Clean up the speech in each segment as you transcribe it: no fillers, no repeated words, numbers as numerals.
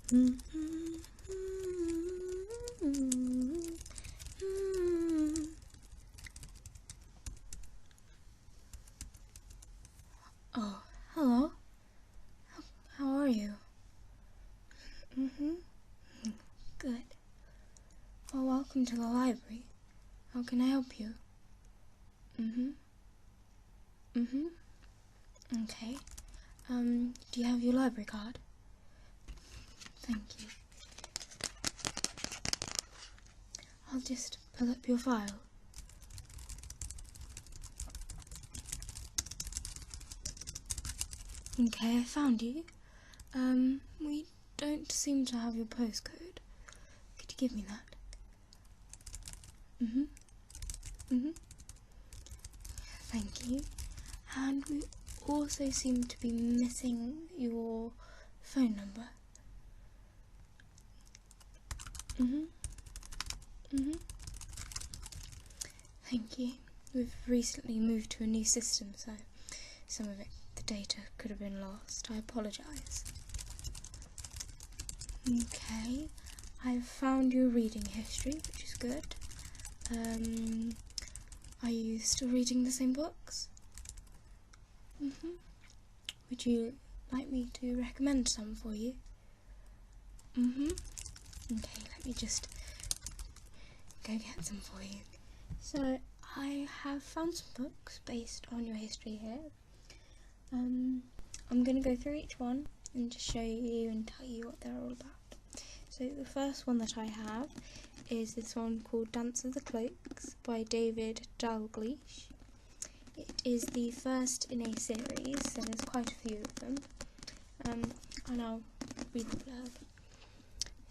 Oh, hello. How are you? Good. Well, welcome to the library. How can I help you? Okay. Do you have your library card? Thank you. I'll just pull up your file. Okay, I found you. We don't seem to have your postcode. Could you give me that? Thank you. And we also seem to be missing your phone number. Thank you. We've recently moved to a new system, so some of the data could have been lost. I apologise. Okay, I've found your reading history, which is good. Are you still reading the same books? Would you like me to recommend some for you? Okay, let me just go get some for you. So, I have found some books based on your history here. I'm going to go through each one and just show you and tell you what they're all about. So the first one that I have is this one called Dance of the Cloaks by David Dalgleish. It is the first in a series, so there's quite a few of them. And I'll read the blurb.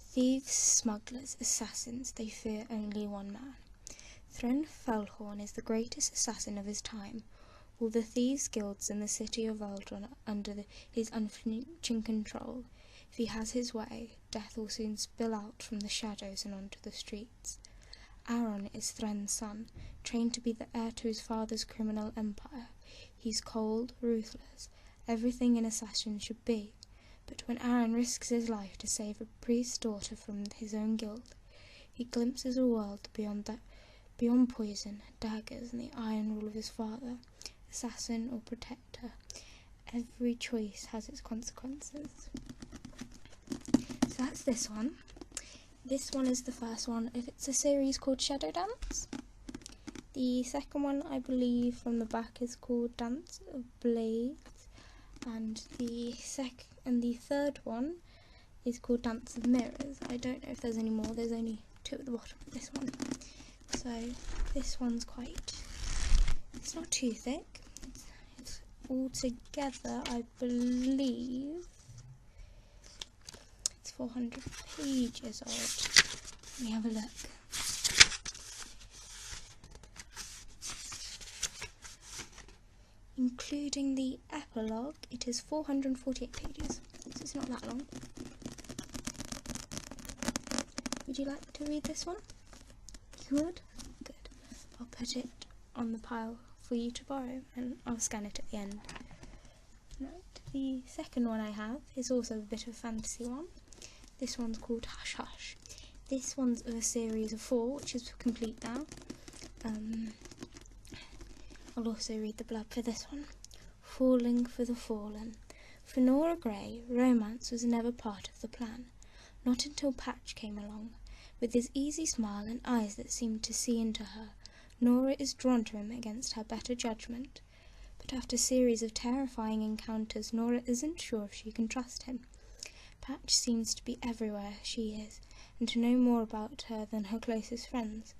Thieves, smugglers, assassins, they fear only one man. Thren Felhorn is the greatest assassin of his time. All the thieves' guilds in the city of Eldron are under his unflinching control. If he has his way, death will soon spill out from the shadows and onto the streets. Aaron is Thren's son, trained to be the heir to his father's criminal empire. He's cold, ruthless, everything an assassin should be. But when Aaron risks his life to save a priest's daughter from his own guild, he glimpses a world beyond poison, daggers, and the iron rule of his father, assassin or protector. Every choice has its consequences. So that's this one. This one is the first one. It's a series called Shadow Dance. The second one, I believe, from the back is called Dance of Blades, and the third one is called Dance of Mirrors. I don't know if there's any more. There's only two at the bottom of this one. So this one's it's not too thick. It's all together, I believe, it's 400 pages old. Let me have a look. Including the epilogue, it is 448 pages, so it's not that long. Would you like to read this one? You would? Good. I'll put it on the pile for you to borrow, and I'll scan it at the end. Right. The second one I have is also a bit of a fantasy one. This one's called Hush Hush. This one's of a series of 4, which is complete now. I'll also read the blurb for this one. Falling for the Fallen. For Nora Grey, romance was never part of the plan. Not until Patch came along. With his easy smile and eyes that seemed to see into her, Nora is drawn to him against her better judgment. But after a series of terrifying encounters, Nora isn't sure if she can trust him. Patch seems to be everywhere she is, and to know more about her than her closest friends.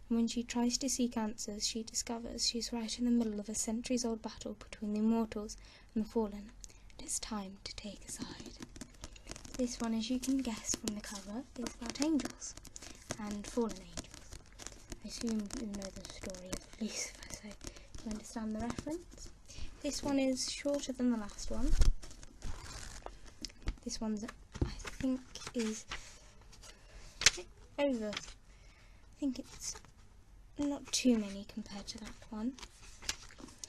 And when she tries to seek answers, she discovers she's right in the middle of a centuries-old battle between the immortals and the fallen, and it's time to take a side. This one, as you can guess from the cover, is about angels and fallen angels. I assume you know the story of Lucifer, so you understand the reference. This one is shorter than the last one. This one's, I think, is over. I think it's not too many compared to that one.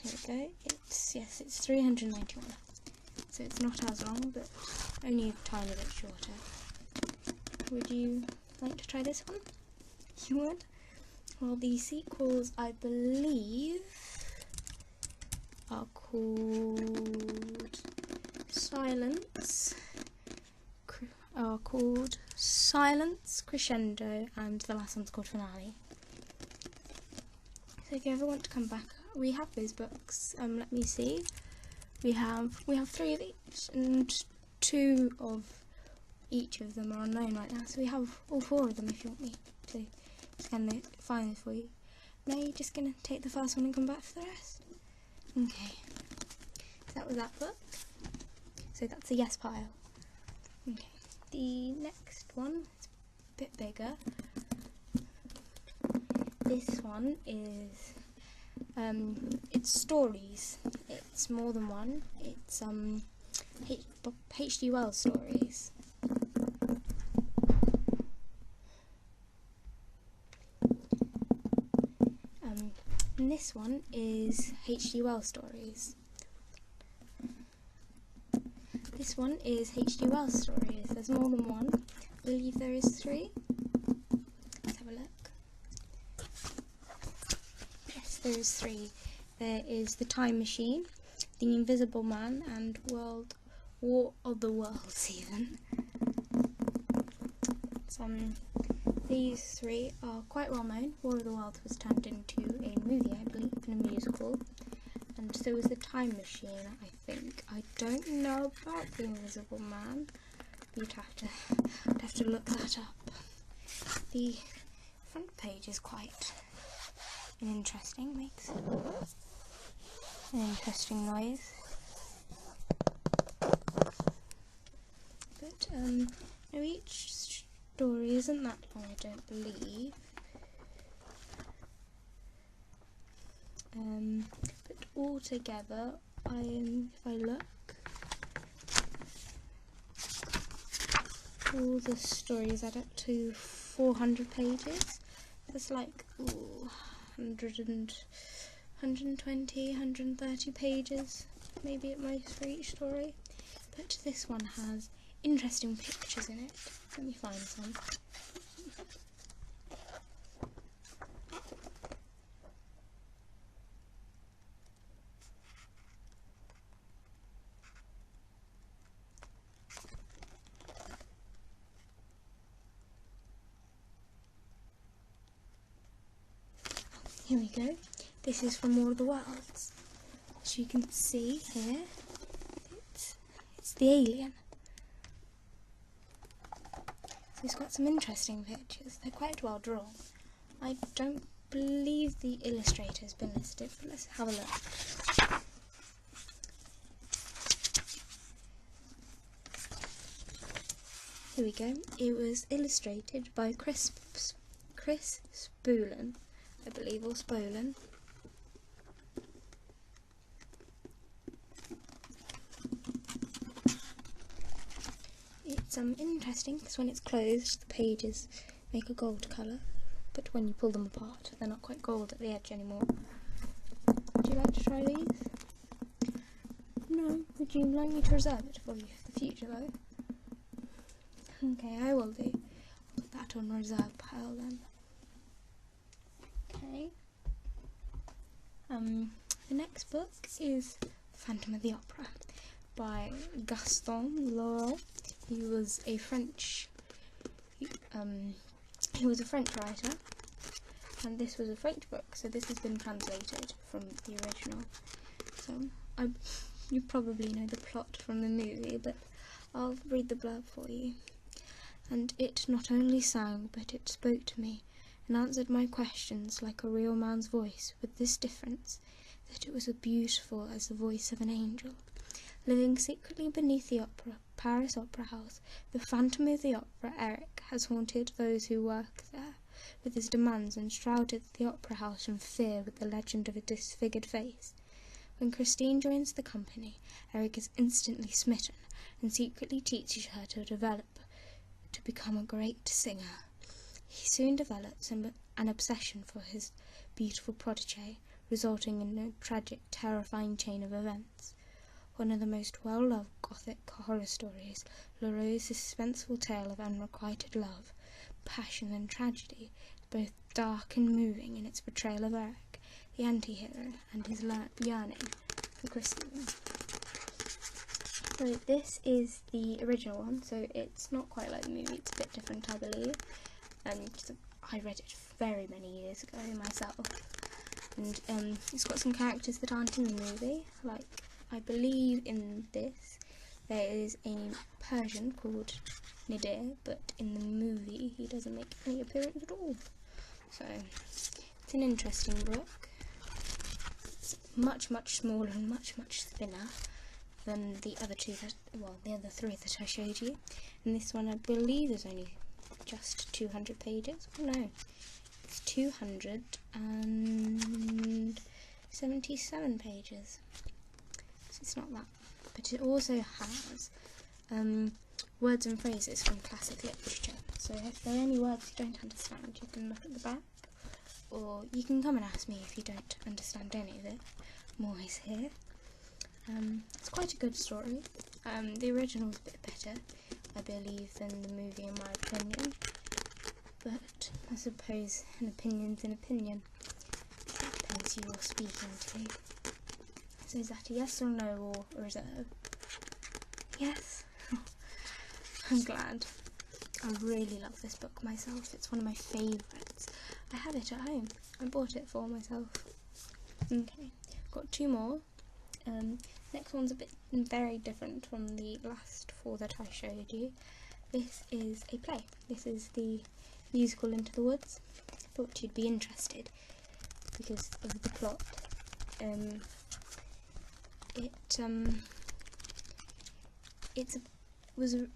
Here we go. It's 391. So it's not as long, but only a tiny bit shorter. would you like to try this one? You would? Well, the sequels, I believe, are called Silence, Crescendo, and the last one's called Finale. So if you ever want to come back, we have those books. Let me see. We have 3 of each, and 2 of each of them are unknown right now. So we have all 4 of them if you want me to find them for you. Now you're just gonna take the first one and come back for the rest. Okay. So that was that book. So that's the yes pile. Okay. The next one is a bit bigger. This one is it's stories. It's more than one. It's H.G. Wells stories. And this one is H.G. Wells stories. This one is H.G. Wells stories. There's more than one. I believe there is 3. Let's have a look. Yes, there is 3. There is The Time Machine, The Invisible Man, and War of the Worlds even. These 3 are quite well known. War of the Worlds was turned into a movie, I believe, and a musical. And so was The Time Machine, I think. I don't know about The Invisible Man. You'd have to look that up. The front page is quite interesting. Makes an interesting noise. But no, each story isn't that long, I don't believe. But all together, if I look, all the stories add up to 400 pages. That's like 120, 130 pages, maybe at most for each story. But this one has interesting pictures in it. Let me find some. Here we go. This is from War of the Worlds. As you can see here, it's the alien. So it's got some interesting pictures. They're quite well drawn. I don't believe the illustrator has been listed, but let's have a look. Here we go. It was illustrated by Chris Spoolen, I believe, or Spolen. It's interesting because when it's closed, the pages make a gold colour, but when you pull them apart, they're not quite gold at the edge anymore. Would you like to try these? No? Would you like me to reserve it for you for the future though? Okay, I will do. I'll put that on reserve pile then. Okay. The next book is Phantom of the Opera by Gaston Leroux. He was a French writer, and this was a French book, so this has been translated from the original. So you probably know the plot from the movie, but I'll read the blurb for you. And it not only sang, but it spoke to me and answered my questions like a real man's voice, with this difference, that it was as beautiful as the voice of an angel. Living secretly beneath the Paris Opera House, the Phantom of the Opera, Eric, has haunted those who work there with his demands and shrouded the Opera House in fear with the legend of a disfigured face. When Christine joins the company, Eric is instantly smitten and secretly teaches her to become a great singer. He soon develops an obsession for his beautiful protégée, resulting in a tragic, terrifying chain of events. one of the most well-loved Gothic horror stories, Leroux's suspenseful tale of unrequited love, passion and tragedy is both dark and moving in its portrayal of Eric, the anti-hero, and his yearning for Christine. So this is the original one, so it's not quite like the movie, it's a bit different, I believe. I read it very many years ago myself, and it's got some characters that aren't in the movie. Like, I believe in this there is a Persian called Nadir, but in the movie he doesn't make any appearance at all. So it's an interesting book. It's much smaller and much thinner than the other two the other three that I showed you. And this one I believe is only just 200 pages. Oh no, it's 277 pages. So it's not that. But it also has words and phrases from classic literature. So if there are any words you don't understand, you can look at the back, or you can come and ask me if you don't understand any of it. I'm always here. It's quite a good story. The original's a bit better, I believe, than the movie in my opinion. But I suppose an opinion's an opinion. It depends who you're speaking to. So is that a yes or no, or a reserve? Yes? I'm glad. I really love this book myself. It's one of my favourites. I have it at home. I bought it for myself. Okay, got two more. Next one's a bit very different from the last four that I showed you. This is a play. This is the musical Into the Woods. I thought you'd be interested because of the plot.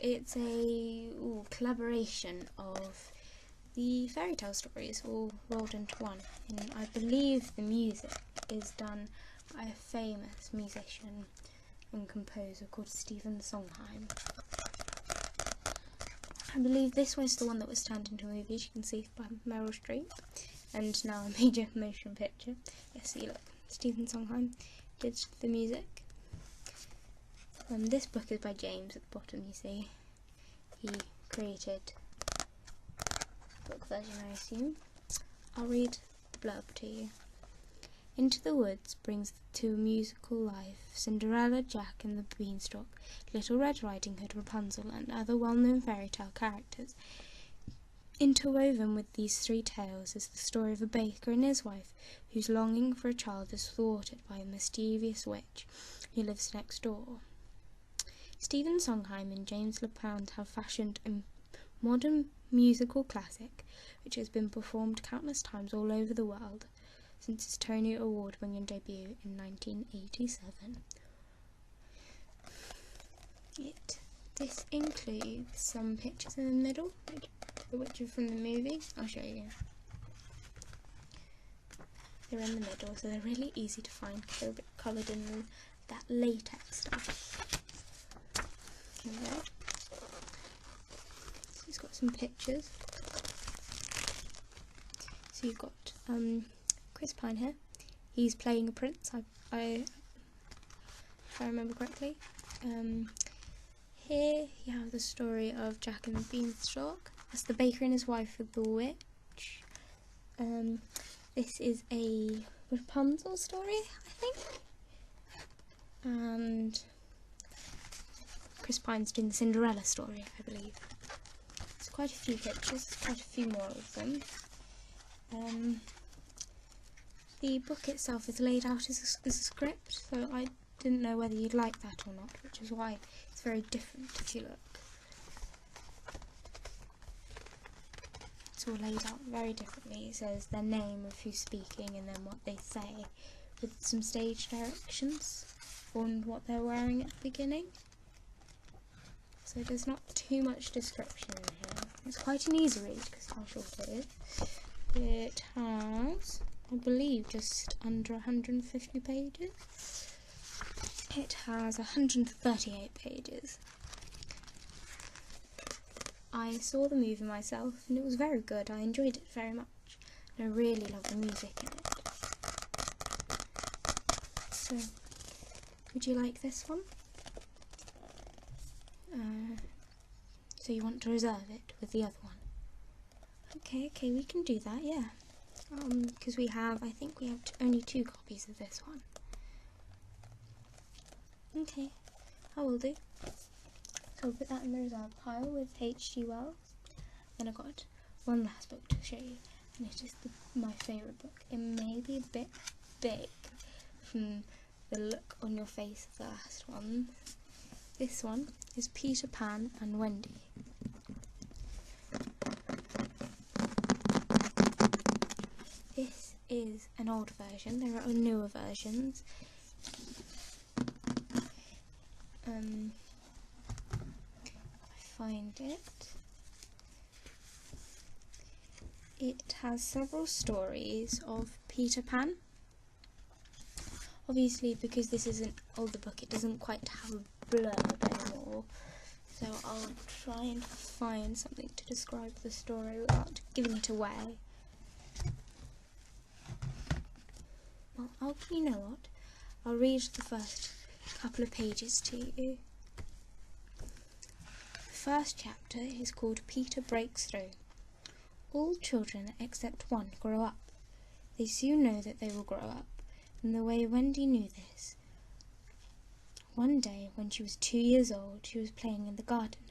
It's a collaboration of the fairy tale stories all rolled into one, and I believe the music is done by a famous musician and composer called Stephen Sondheim. I believe this was the one that was turned into a movie, as you can see, by Meryl Streep, and now a major motion picture. Yes, see, look, Stephen Sondheim did the music. This book is by James at the bottom, you see. He created the book version, I assume. I'll read the blurb to you. Into the Woods brings to musical life Cinderella, Jack and the Beanstalk, Little Red Riding Hood, Rapunzel, and other well-known fairy tale characters. Interwoven with these three tales is the story of a baker and his wife whose longing for a child is thwarted by a mischievous witch who lives next door. Stephen Sondheim and James LaPointe have fashioned a modern musical classic which has been performed countless times all over the world since its Tony Award-winning debut in 1987. This includes some pictures in the middle, which are from the movie. I'll show you. They're in the middle, so they're really easy to find because they're a bit coloured in that latex stuff. Here we go. So it's got some pictures. So you've got Chris Pine here. He's playing a prince, if I remember correctly. Here you have the story of Jack and the Beanstalk. That's the baker and his wife with the witch. This is a Rapunzel story, I think. And Chris Pine's doing the Cinderella story, I believe. There's quite a few pictures, quite a few more of them. The book itself is laid out as a script, so I didn't know whether you'd like that or not, which is why it's very different if you look. It's all laid out very differently. It says their name of who's speaking and then what they say, with some stage directions on what they're wearing at the beginning. So there's not too much description in here. It's quite an easy read because how short it is. It has, I believe, just under 150 pages. It has 138 pages. I saw the movie myself and it was very good. I enjoyed it very much and I really love the music in it. So Would you like this one? So you want to reserve it with the other one? Okay, we can do that, yeah. Because I think we have only 2 copies of this one. Okay, I will do. So I'll put that in the reserve pile with H.G. Wells. Then I've got one last book to show you, and it is my favourite book. It may be a bit big from the look on your face of the last one. This one is Peter Pan and Wendy. This is an old version. There are newer versions. If I find it. It has several stories of Peter Pan. Obviously, because this is an older book, it doesn't quite have a blurb anymore. So I'll try and find something to describe the story without giving it away. Well, you know what? I'll read the first couple of pages to you. The first chapter is called Peter Breaks Through. All children except one grow up. They soon know that they will grow up, and the way Wendy knew this. One day, when she was 2 years old, she was playing in the garden.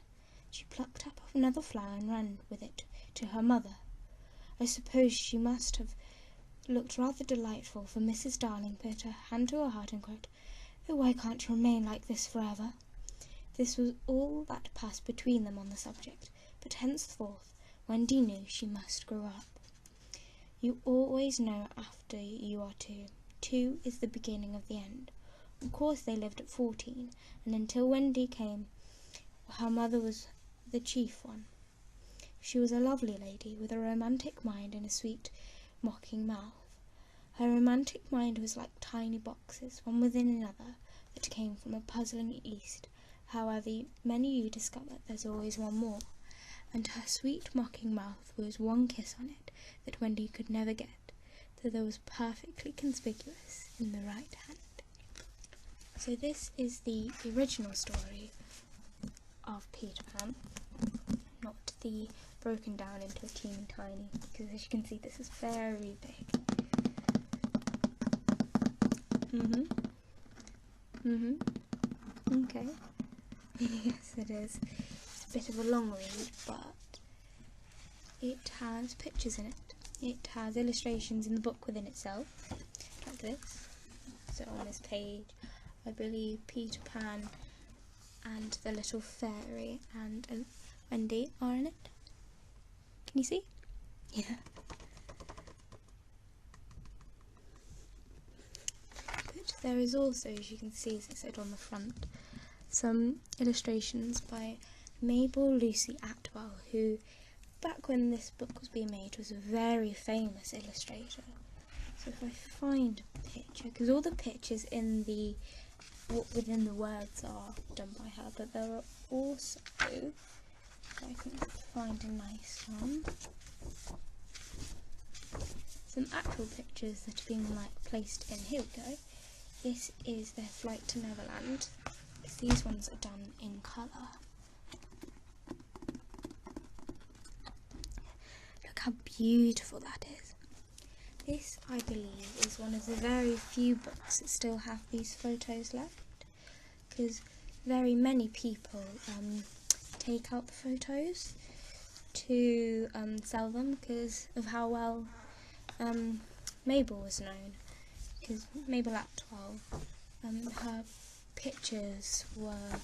She plucked up another flower and ran with it to her mother. I suppose she must have looked rather delightful, for Mrs. Darling put her hand to her heart and cried, "Oh, why can't you remain like this forever?" This was all that passed between them on the subject, but henceforth Wendy knew she must grow up. You always know after you are 2. 2 is the beginning of the end. Of course they lived at 14, and until Wendy came, her mother was the chief one. She was a lovely lady with a romantic mind and a sweet, mocking mouth. Her romantic mind was like tiny boxes, one within another, that came from a puzzling east. However many you discover, there's always one more. And her sweet mocking mouth was one kiss on it that Wendy could never get, though there was perfectly conspicuous in the right hand. So this is the original story of Peter Pan, not the broken down into a teeny tiny, because as you can see this is very big. Okay. Yes, it is. It's a bit of a long read, but it has pictures in it. It has illustrations in the book within itself, like this. So on this page, I believe Peter Pan and the little fairy and Wendy are in it. Can you see? Yeah. But there is also, as you can see, as it said on the front, some illustrations by Mabel Lucy Atwell, who, back when this book was being made, was a very famous illustrator. So if I find a picture, because all the pictures in the within the words are done by her, but there are also, if I can find a nice one, some actual pictures that are being placed in. Here we go. This is their flight to Neverland. These ones are done in colour. Look how beautiful that is. This, I believe, is one of the very few books that still have these photos left, because very many people take out the photos to sell them because of how well Mabel was known. Because Mabel Atwell, her pictures were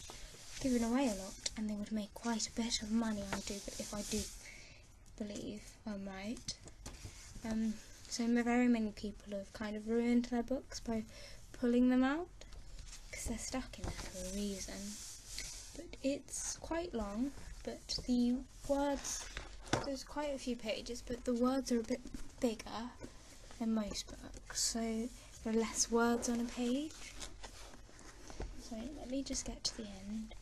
given away a lot, and they would make quite a bit of money, if I do believe I'm right. So very many people have kind of ruined their books by pulling them out, because they're stuck in there for a reason. But it's quite long, but the words, there's quite a few pages, but the words are a bit bigger than most books, so there are less words on a page. So let me just get to the end.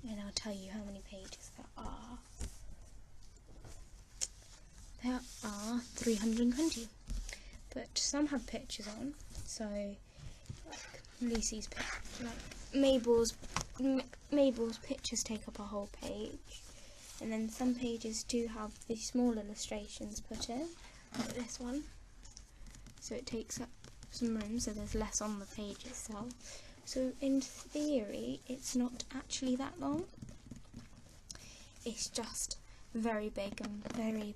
And I'll tell you how many pages there are. There are 320. but some have pictures on. So like Lucy's picture, like Mabel's pictures take up a whole page, and then some pages do have the small illustrations put in, like this one. So it takes up some room, so there's less on the page itself. So in theory, it's not actually that long. It's just very big and very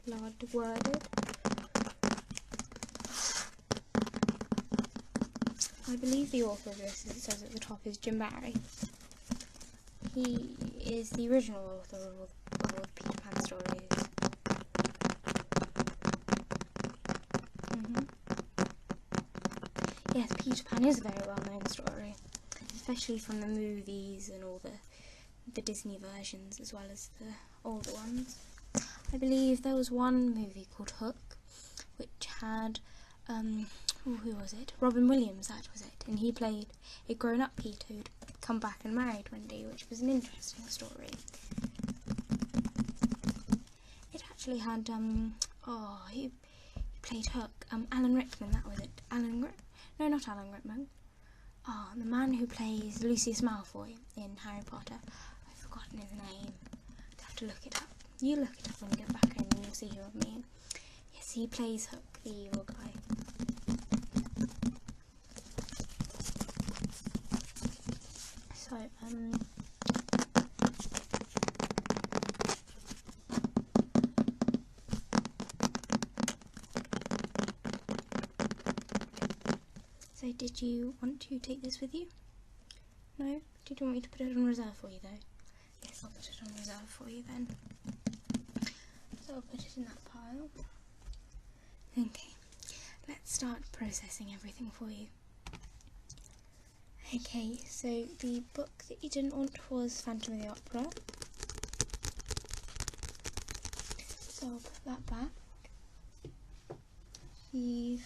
large worded. I believe the author of this, as it says at the top, is Jim Barrie. He is the original author of all the Peter Pan stories. Yes, Peter Pan is a very well-known story, especially from the movies and all the Disney versions as well as the older ones. I believe there was one movie called Hook, which had who was it? Robin Williams, that was it. And he played a grown-up Peter who'd come back and married Wendy, which was an interesting story. It actually had, he played Hook. Alan Rickman, that was it. No, not Alan Rickman. The man who plays Lucius Malfoy in Harry Potter. I've forgotten his name. I'd have to look it up. You look it up when you get back home and you'll see who I mean. Yes, he plays Hook, the evil guy. So, so did you want to take this with you? No? Did you want me to put it on reserve for you though? Yes, I'll put it on reserve for you then. So I'll put it in that pile. Okay, let's start processing everything for you. Okay, so the book that you didn't want was Phantom of the Opera. So I'll put that back. The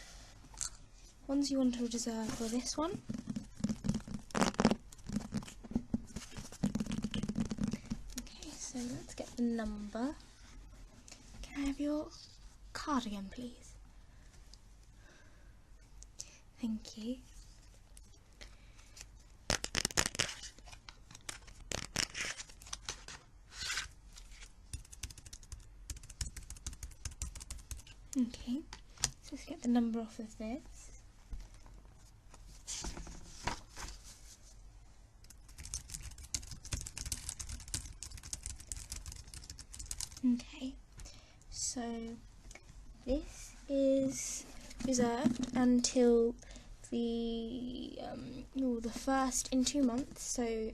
ones you want to reserve were this one. Okay, so let's get the number. Can I have your card again, please? Thank you. Okay, so let's get the number off of this. Okay, so this is reserved until the first in 2 months, so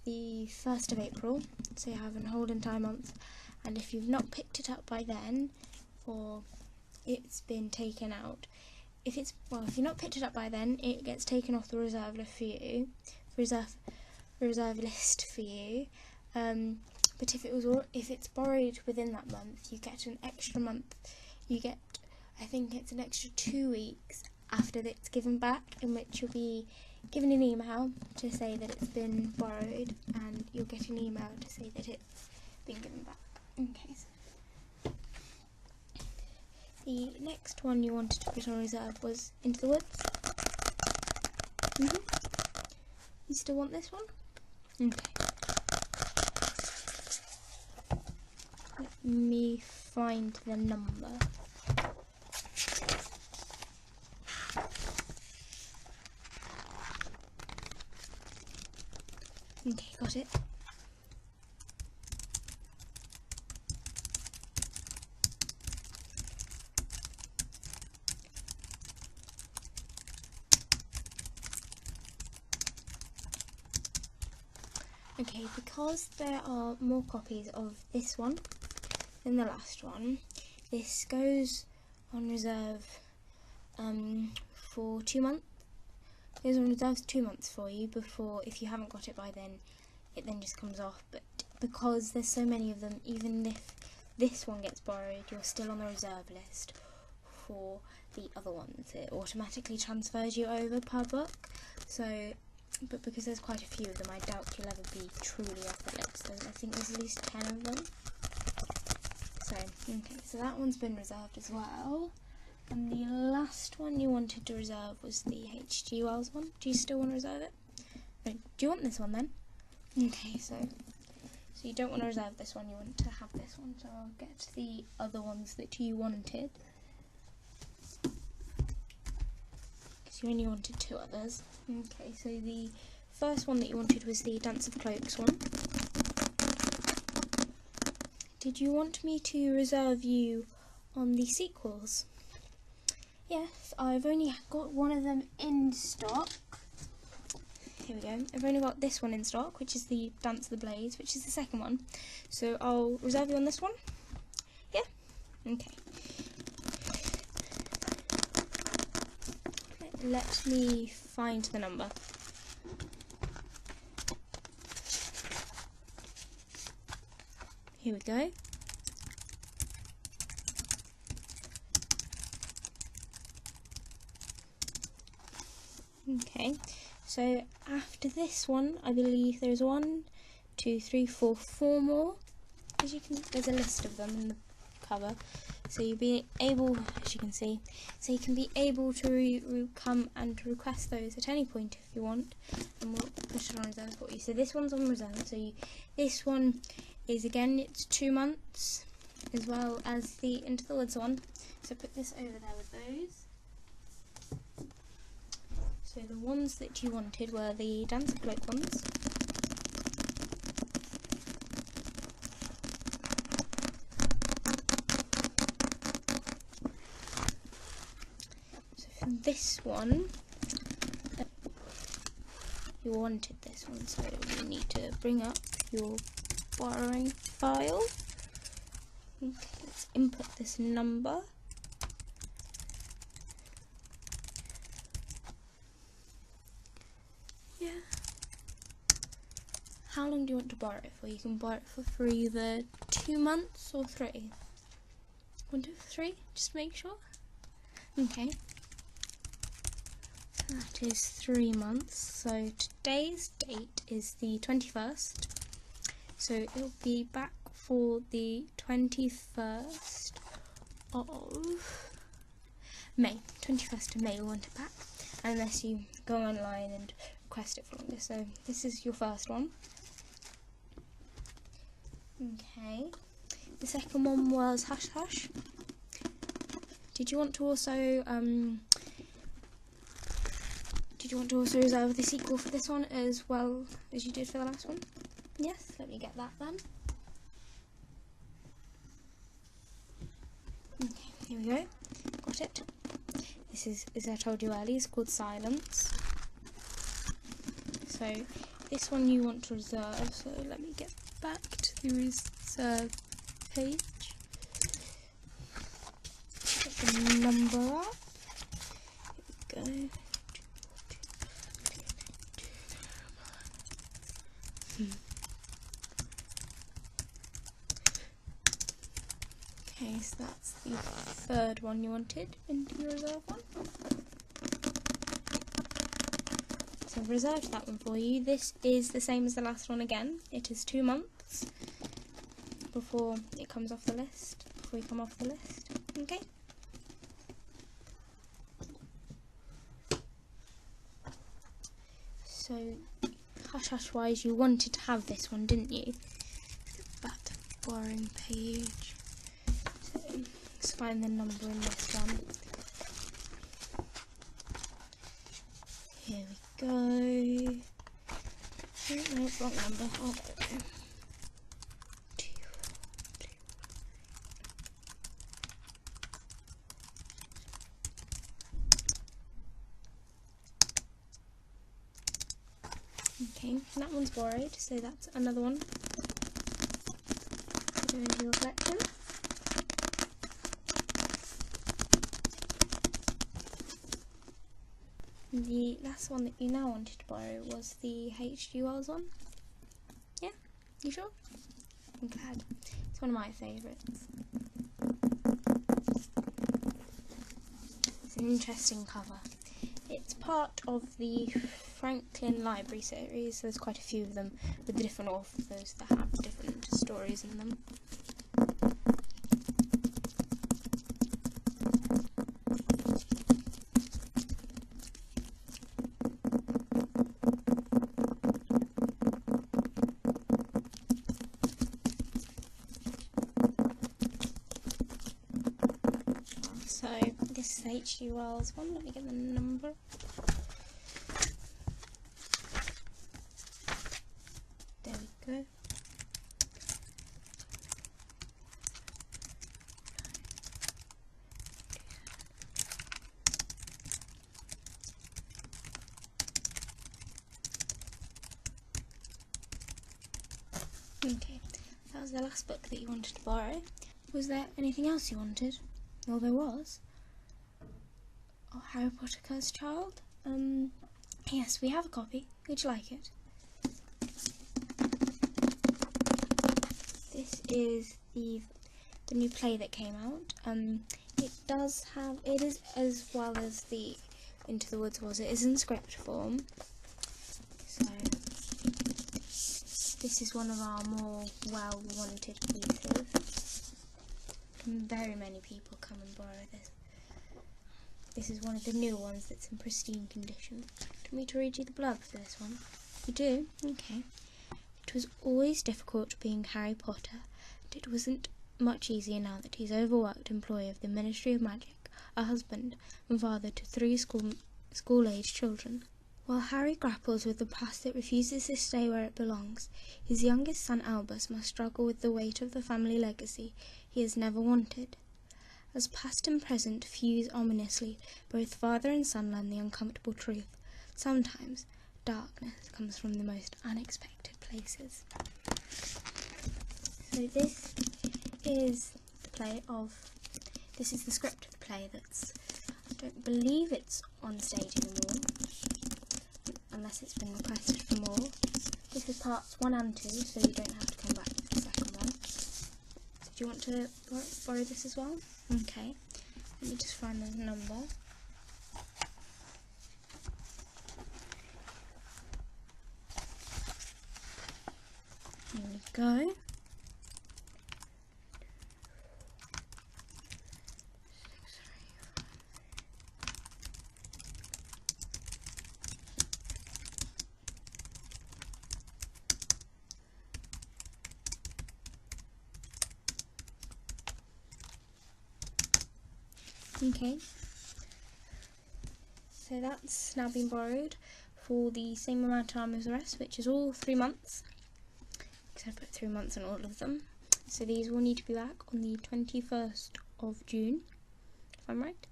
the 1st of April, so you have a whole entire month, and if you've not picked it up by then, or it's been taken out. If you've not picked it up by then, it gets taken off the reserve list for you. But if it's borrowed within that month, you get an extra month. You get, I think it's an extra 2 weeks after it's given back, in which you'll be given an email to say that it's been borrowed, and you'll get an email to say that it's been given back. Okay. So the next one you wanted to put on reserve was Into the Woods. You still want this one? Okay. Let me find the number. Okay, got it. Okay, because there are more copies of this one than the last one, this goes on reserve for 2 months. It goes on reserve 2 months for you before, if you haven't got it by then, it then just comes off. But because there's so many of them, even if this one gets borrowed, you're still on the reserve list for the other ones. It automatically transfers you over per book. So, but because there's quite a few of them, I doubt you'll ever be truly off the list. So I think there's at least 10 of them. So, okay, so that one's been reserved as well. And the last one you wanted to reserve was the H.G. Wells one. Do you still want to reserve it? No, do you want this one then? Okay, so you don't want to reserve this one, you want to have this one, so I'll get the other ones that you wanted. Because you only wanted 2 others. Okay, so the first one that you wanted was the Dance of Cloaks one. Did you want me to reserve you on the sequels? Yes, I've only got one of them in stock. Here we go. I've only got this one in stock, which is the Dance of the Blades, which is the second one. So I'll reserve you on this one. Yeah? Okay. Let me find the number. Here we go. Okay, so after this one, I believe there's 1, 2, 3, 4, 4 more. As you can, there's a list of them in the cover. So you'll be able, as you can see, so you can be able to come and request those at any point if you want, and we'll push it on reserve for you. So this one's on reserve. So this one is, again, it's 2 months, as well as the Into the Woods one. So put this over there with those. So the ones that you wanted were the Dance of Cloak ones. So for this one, you wanted this one, so you need to bring up your borrowing file. Okay, let's input this number. Yeah. How long do you want to borrow it for? You can borrow it for either 2 months or 3. Want to do 3? Just make sure. Okay. So that is 3 months. So today's date is the 21st. So it'll be back for the 21st of May. 21st of May we'll want it back, unless you go online and request it for longer. So this is your first one. Okay. The second one was Hush Hush. Did you want to also reserve the sequel for this one as well as you did for the last one? Yes, let me get that then. Okay, here we go. Got it. This is, as I told you earlier, is called Silence. So this one you want to reserve, so let me get back to the reserve page. Get the number up. Here we go. Okay, so that's the third one you wanted into your reserve one. So I've reserved that one for you. This is the same as the last one again. It is 2 months before it comes off the list, before you come off the list. Okay? So, Hush Hush wise, you wanted to have this one, didn't you? Back to the borrowing page. So, let's find the number in this one. Here we go. Oh, no, wrong number. Oh, there we go. Okay, that one's borrowed, so that's another one to go into your collection. The last one that you now wanted to borrow was the H.G. Wells one. Yeah? You sure? I'm glad. It's one of my favourites. It's an interesting cover. It's part of the Franklin Library series. There's quite a few of them with different authors that have different stories in them. H.G. Wells one. Let me get the number. There we go. Okay, that was the last book that you wanted to borrow. Was there anything else you wanted? Well, there was. Oh, Harry Potter Cursed Child? Yes, we have a copy. Would you like it? This is the new play that came out. It is as well as the Into the Woods was. It is in script form. So this is one of our more well-wanted pieces. Very many people come and borrow this. This is one of the newer ones that's in pristine condition. Do you want me to read you the blurb for this one? You do? Okay. It was always difficult being Harry Potter, and it wasn't much easier now that he's overworked employee of the Ministry of Magic, a husband, and father to 3 school-age children. While Harry grapples with the past that refuses to stay where it belongs, his youngest son Albus must struggle with the weight of the family legacy he has never wanted. As past and present fuse ominously, both father and son learn the uncomfortable truth. Sometimes darkness comes from the most unexpected places. So this is the script of the play I don't believe it's on stage anymore, unless it's been requested for more. This is parts 1 and 2, so you don't have to come back for the second one. So do you want to borrow this as well? Okay, let me just find the number. Here we go. Okay, so that's now been borrowed for the same amount of time as the rest, which is all 3 months, because I put 3 months on all of them. So these will need to be back on the 21st of June, if I'm right.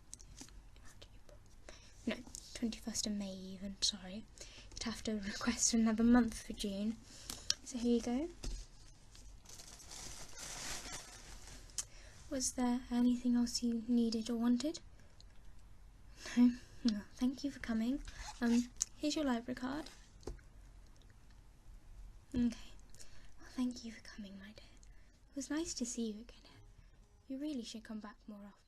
No, 21st of May even, sorry. You'd have to request another month for June. So here you go. Was there anything else you needed or wanted? No? No. Thank you for coming. Here's your library card. Okay. Well, thank you for coming, my dear. It was nice to see you again. You really should come back more often.